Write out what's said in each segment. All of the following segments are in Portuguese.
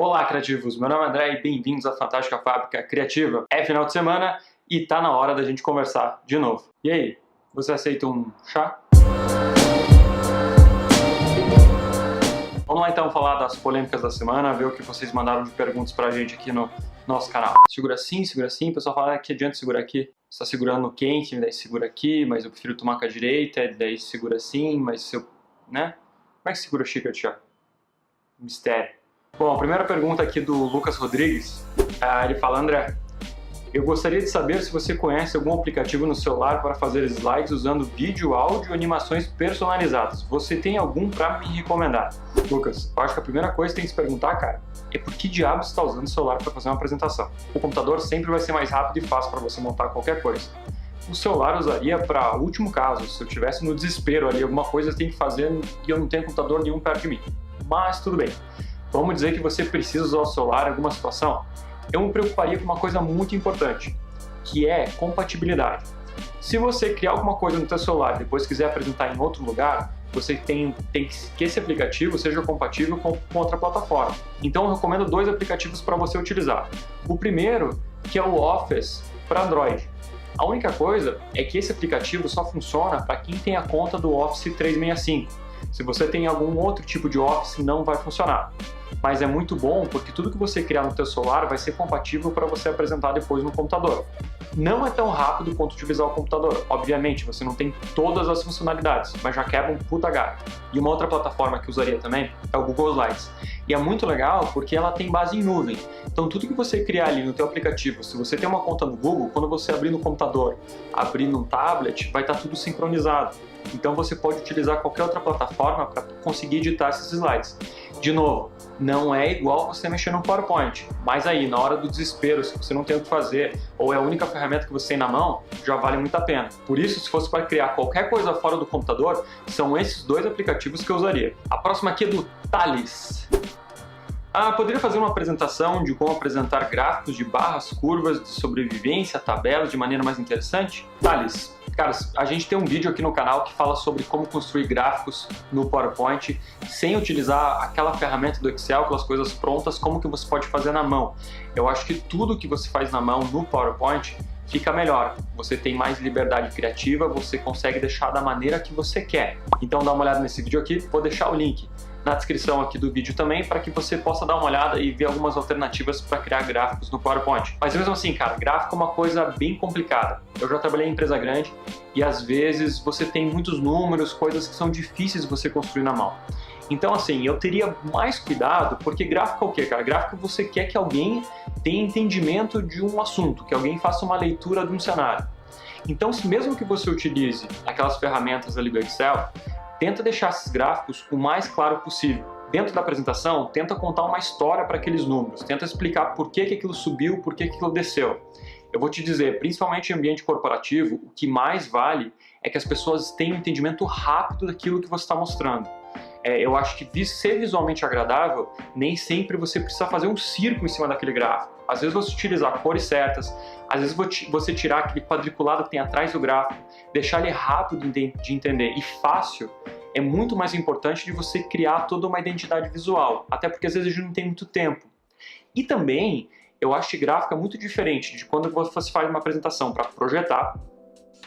Olá, criativos! Meu nome é André e bem-vindos à Fantástica Fábrica Criativa. É final de semana e tá na hora da gente conversar de novo. E aí, você aceita um chá? Vamos lá então falar das polêmicas da semana, ver o que vocês mandaram de perguntas pra gente aqui no nosso canal. Segura assim, o pessoal fala que adianta segurar aqui. Você tá segurando no quente, daí segura aqui, mas eu prefiro tomar com a direita, daí segura assim, mas se eu... né? Como é que segura a xícara de chá? Mistério. Bom, a primeira pergunta aqui do Lucas Rodrigues, ele fala: André, eu gostaria de saber se você conhece algum aplicativo no celular para fazer slides usando vídeo, áudio e animações personalizadas. Você tem algum para me recomendar? Lucas, eu acho que a primeira coisa que tem que se perguntar, cara, é por que diabos você está usando o celular para fazer uma apresentação? O computador sempre vai ser mais rápido e fácil para você montar qualquer coisa. O celular eu usaria para último caso, se eu estivesse no desespero ali, alguma coisa eu tenho que fazer e eu não tenho computador nenhum perto de mim. Mas tudo bem. Vamos dizer que você precisa usar o celular em alguma situação. Eu me preocuparia com uma coisa muito importante, que é compatibilidade. Se você criar alguma coisa no seu celular e depois quiser apresentar em outro lugar, você tem que esse aplicativo seja compatível com outra plataforma. Então eu recomendo dois aplicativos para você utilizar. O primeiro, que é o Office para Android. A única coisa é que esse aplicativo só funciona para quem tem a conta do Office 365. Se você tem algum outro tipo de Office, não vai funcionar. Mas é muito bom porque tudo que você criar no seu celular vai ser compatível para você apresentar depois no computador. Não é tão rápido quanto utilizar o computador. Obviamente, você não tem todas as funcionalidades, mas já quebra um puta galho. E uma outra plataforma que usaria também é o Google Slides. E é muito legal porque ela tem base em nuvem. Então tudo que você criar ali no teu aplicativo, se você tem uma conta no Google, quando você abrir no computador, abrir no tablet, vai estar tudo sincronizado. Então você pode utilizar qualquer outra plataforma para conseguir editar esses slides. De novo, não é igual você mexer no PowerPoint, mas aí, na hora do desespero, se você não tem o que fazer, ou é a única ferramenta que você tem na mão, já vale muito a pena. Por isso, se fosse para criar qualquer coisa fora do computador, são esses dois aplicativos que eu usaria. A próxima aqui é do Thales. Poderia fazer uma apresentação de como apresentar gráficos de barras, curvas, de sobrevivência, tabelas de maneira mais interessante? Thales, cara, a gente tem um vídeo aqui no canal que fala sobre como construir gráficos no PowerPoint sem utilizar aquela ferramenta do Excel, aquelas coisas prontas, como que você pode fazer na mão. Eu acho que tudo que você faz na mão no PowerPoint fica melhor. Você tem mais liberdade criativa, você consegue deixar da maneira que você quer. Então dá uma olhada nesse vídeo aqui, vou deixar o link na descrição aqui do vídeo também, para que você possa dar uma olhada e ver algumas alternativas para criar gráficos no PowerPoint. Mas mesmo assim, cara, gráfico é uma coisa bem complicada. Eu já trabalhei em empresa grande e às vezes você tem muitos números, coisas que são difíceis de você construir na mão. Então assim, eu teria mais cuidado, porque gráfico é o quê, cara? Gráfico você quer que alguém tenha entendimento de um assunto, que alguém faça uma leitura de um cenário. Então, se mesmo que você utilize aquelas ferramentas ali do Excel, tenta deixar esses gráficos o mais claro possível. Dentro da apresentação, tenta contar uma história para aqueles números, tenta explicar por que aquilo subiu, por que aquilo desceu. Eu vou te dizer, principalmente em ambiente corporativo, o que mais vale é que as pessoas tenham um entendimento rápido daquilo que você está mostrando. Eu acho que ser visualmente agradável, nem sempre você precisa fazer um círculo em cima daquele gráfico. Às vezes você utilizar cores certas, às vezes você tirar aquele quadriculado que tem atrás do gráfico, deixar ele rápido de entender e fácil, é muito mais importante de você criar toda uma identidade visual, até porque às vezes a gente não tem muito tempo. E também, eu acho que gráfico é muito diferente de quando você faz uma apresentação para projetar,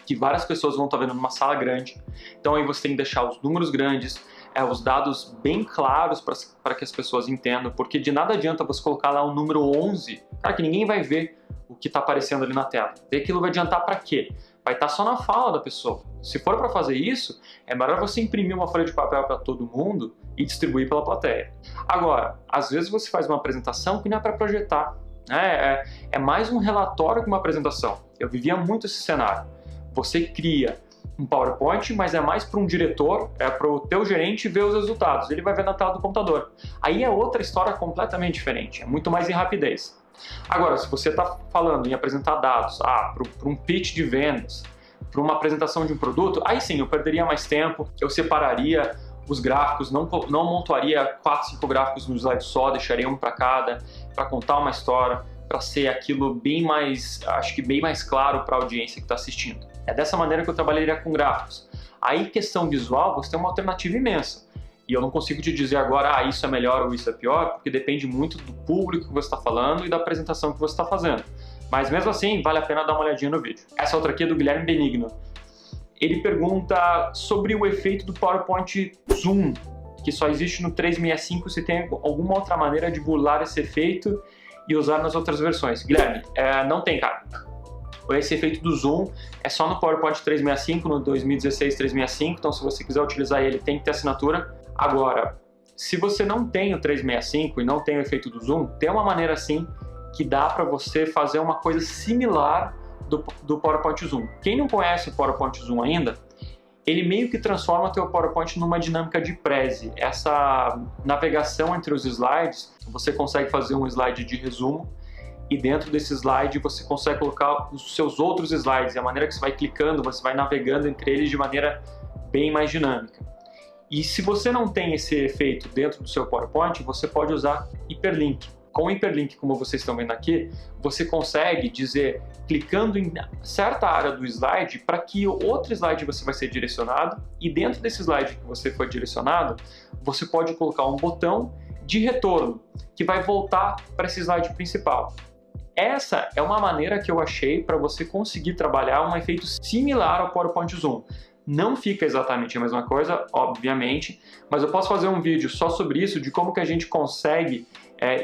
que várias pessoas vão estar vendo numa sala grande, então aí você tem que deixar os números grandes, os dados bem claros para que as pessoas entendam, porque de nada adianta você colocar lá o número 11, cara, que ninguém vai ver o que está aparecendo ali na tela. E aquilo vai adiantar para quê? Vai estar só na fala da pessoa. Se for para fazer isso, é melhor você imprimir uma folha de papel para todo mundo e distribuir pela plateia. Agora, às vezes você faz uma apresentação que não é para projetar, né? É mais um relatório que uma apresentação. Eu vivia muito esse cenário. Você cria um PowerPoint, mas é mais para um diretor, para o teu gerente ver os resultados. Ele vai ver na tela do computador. Aí é outra história completamente diferente, é muito mais em rapidez. Agora, se você está falando em apresentar dados para um pitch de vendas, para uma apresentação de um produto, aí sim, eu perderia mais tempo, eu separaria os gráficos, não montaria 4, 5 gráficos no slide só, deixaria um para cada, para contar uma história, para ser aquilo bem mais, acho que bem mais claro para a audiência que está assistindo. É dessa maneira que eu trabalharia com gráficos. Aí, questão visual, você tem uma alternativa imensa. E E eu não consigo te dizer agora, isso é melhor ou isso é pior, porque depende muito do público que você está falando e da apresentação que você está fazendo. Mas mesmo assim, vale a pena dar uma olhadinha no vídeo. Essa outra aqui é do Guilherme Benigno. Ele pergunta sobre o efeito do PowerPoint Zoom, que só existe no 365, se tem alguma outra maneira de burlar esse efeito e usar nas outras versões. Guilherme, não tem, cara. Esse efeito do Zoom é só no PowerPoint 365, no 2016 365, então se você quiser utilizar ele, tem que ter assinatura. Agora, se você não tem o 365 e não tem o efeito do Zoom, tem uma maneira sim que dá para você fazer uma coisa similar do PowerPoint Zoom. Quem não conhece o PowerPoint Zoom ainda, ele meio que transforma o teu PowerPoint numa dinâmica de prezi. Essa navegação entre os slides, você consegue fazer um slide de resumo e dentro desse slide você consegue colocar os seus outros slides. E a maneira que você vai clicando, você vai navegando entre eles de maneira bem mais dinâmica. E se você não tem esse efeito dentro do seu PowerPoint, você pode usar hiperlink. Com o hiperlink, como vocês estão vendo aqui, você consegue dizer, clicando em certa área do slide, para que outro slide você vai ser direcionado, e dentro desse slide que você foi direcionado, você pode colocar um botão de retorno, que vai voltar para esse slide principal. Essa é uma maneira que eu achei para você conseguir trabalhar um efeito similar ao PowerPoint Zoom. Não fica exatamente a mesma coisa, obviamente, mas eu posso fazer um vídeo só sobre isso, de como que a gente consegue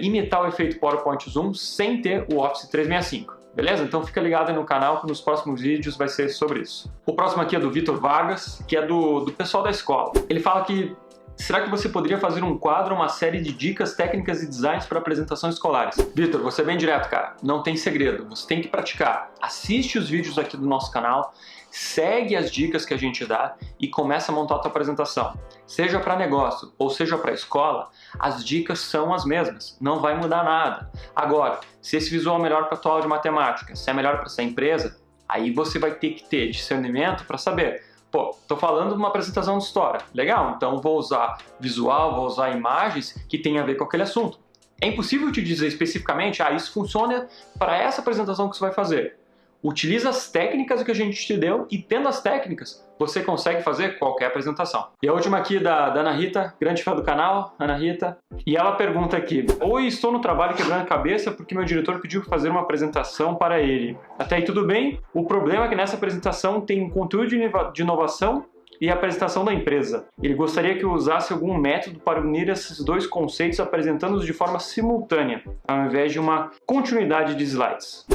imitar o efeito PowerPoint Zoom sem ter o Office 365. Beleza? Então fica ligado aí no canal que nos próximos vídeos vai ser sobre isso. O próximo aqui é do Vitor Vargas, que é do pessoal da escola. Ele fala que será que você poderia fazer um quadro, uma série de dicas, técnicas e designs para apresentações escolares? Vitor, vou ser bem direto, cara. Não tem segredo. Você tem que praticar. Assiste os vídeos aqui do nosso canal, segue as dicas que a gente dá e começa a montar a tua apresentação. Seja para negócio ou seja para escola, as dicas são as mesmas. Não vai mudar nada. Agora, se esse visual é melhor para a tua aula de matemática, se é melhor para essa empresa, aí você vai ter que ter discernimento para saber. Pô, tô falando de uma apresentação de história. Legal, então vou usar visual, vou usar imagens que tem a ver com aquele assunto. É impossível te dizer especificamente, isso funciona para essa apresentação que você vai fazer. Utiliza as técnicas que a gente te deu e tendo as técnicas, você consegue fazer qualquer apresentação. E a última aqui da Ana Rita, grande fã do canal, Ana Rita. E ela pergunta aqui, oi, estou no trabalho quebrando a cabeça porque meu diretor pediu para fazer uma apresentação para ele. Até aí tudo bem? O problema é que nessa apresentação tem conteúdo de inovação e a apresentação da empresa. Ele gostaria que eu usasse algum método para unir esses dois conceitos apresentando-os de forma simultânea, ao invés de uma continuidade de slides.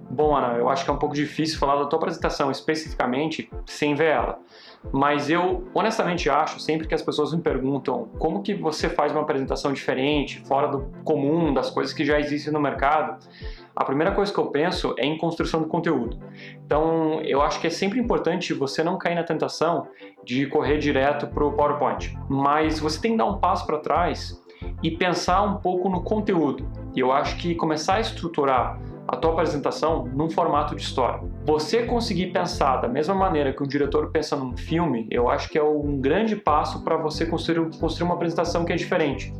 Bom, Ana, eu acho que é um pouco difícil falar da tua apresentação especificamente sem ver ela. Mas eu honestamente acho, sempre que as pessoas me perguntam como que você faz uma apresentação diferente, fora do comum, das coisas que já existem no mercado, a primeira coisa que eu penso é em construção do conteúdo. Então, eu acho que é sempre importante você não cair na tentação de correr direto para o PowerPoint. Mas você tem que dar um passo para trás e pensar um pouco no conteúdo. E eu acho que começar a estruturar a tua apresentação num formato de história. Você conseguir pensar da mesma maneira que um diretor pensa num filme, eu acho que é um grande passo para você construir uma apresentação que é diferente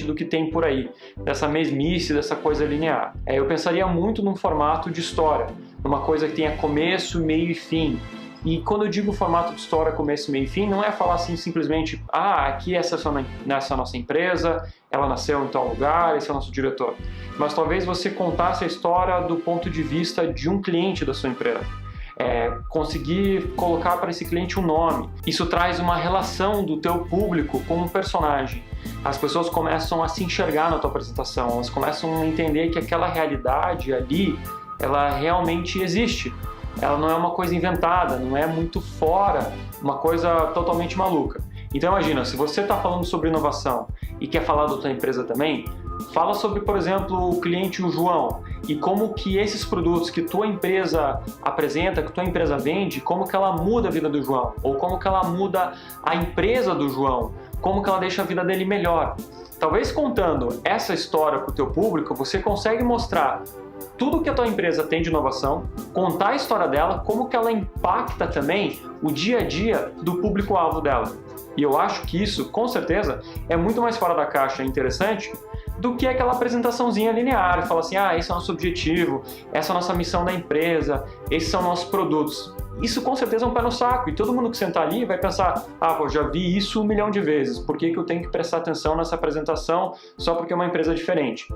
do que tem por aí, dessa mesmice, dessa coisa linear. Eu pensaria muito num formato de história, numa coisa que tenha começo, meio e fim. E quando eu digo formato de história, começo, meio e fim, não é falar assim simplesmente, aqui essa é a nossa empresa, ela nasceu em tal lugar, esse é o nosso diretor. Mas talvez você contasse a história do ponto de vista de um cliente da sua empresa. Conseguir colocar para esse cliente um nome. Isso traz uma relação do teu público com um personagem. As pessoas começam a se enxergar na tua apresentação, elas começam a entender que aquela realidade ali, ela realmente existe. Ela não é uma coisa inventada, não é muito fora, uma coisa totalmente maluca. Então imagina, se você está falando sobre inovação e quer falar da tua empresa também, fala sobre, por exemplo, o cliente, o João, e como que esses produtos que tua empresa apresenta, que tua empresa vende, como que ela muda a vida do João, ou como que ela muda a empresa do João, como que ela deixa a vida dele melhor. Talvez contando essa história para o teu público, você consegue mostrar tudo que a tua empresa tem de inovação, contar a história dela, como que ela impacta também o dia a dia do público-alvo dela. E eu acho que isso, com certeza, é muito mais fora da caixa e interessante do que aquela apresentaçãozinha linear, e fala assim, esse é o nosso objetivo, essa é a nossa missão da empresa, esses são nossos produtos. isso com certeza é um pé no saco, e todo mundo que sentar ali vai pensar, ah, pô, já vi isso 1 milhão de vezes, por que eu tenho que prestar atenção nessa apresentação só porque é uma empresa diferente?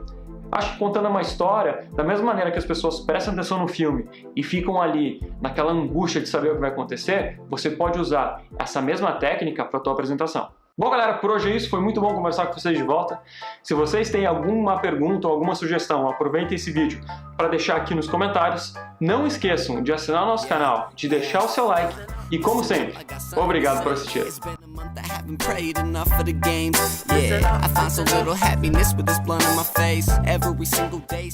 Acho que contando uma história, da mesma maneira que as pessoas prestam atenção no filme e ficam ali naquela angústia de saber o que vai acontecer, você pode usar essa mesma técnica para a tua apresentação. Bom, galera, por hoje é isso. Foi muito bom conversar com vocês de volta. Se vocês têm alguma pergunta ou alguma sugestão, aproveitem esse vídeo para deixar aqui nos comentários. Não esqueçam de assinar o nosso canal, de deixar o seu like e, como sempre, obrigado por assistir. Haven't prayed enough for the game. Yeah, I find so little happiness with this blunt in my face every single day.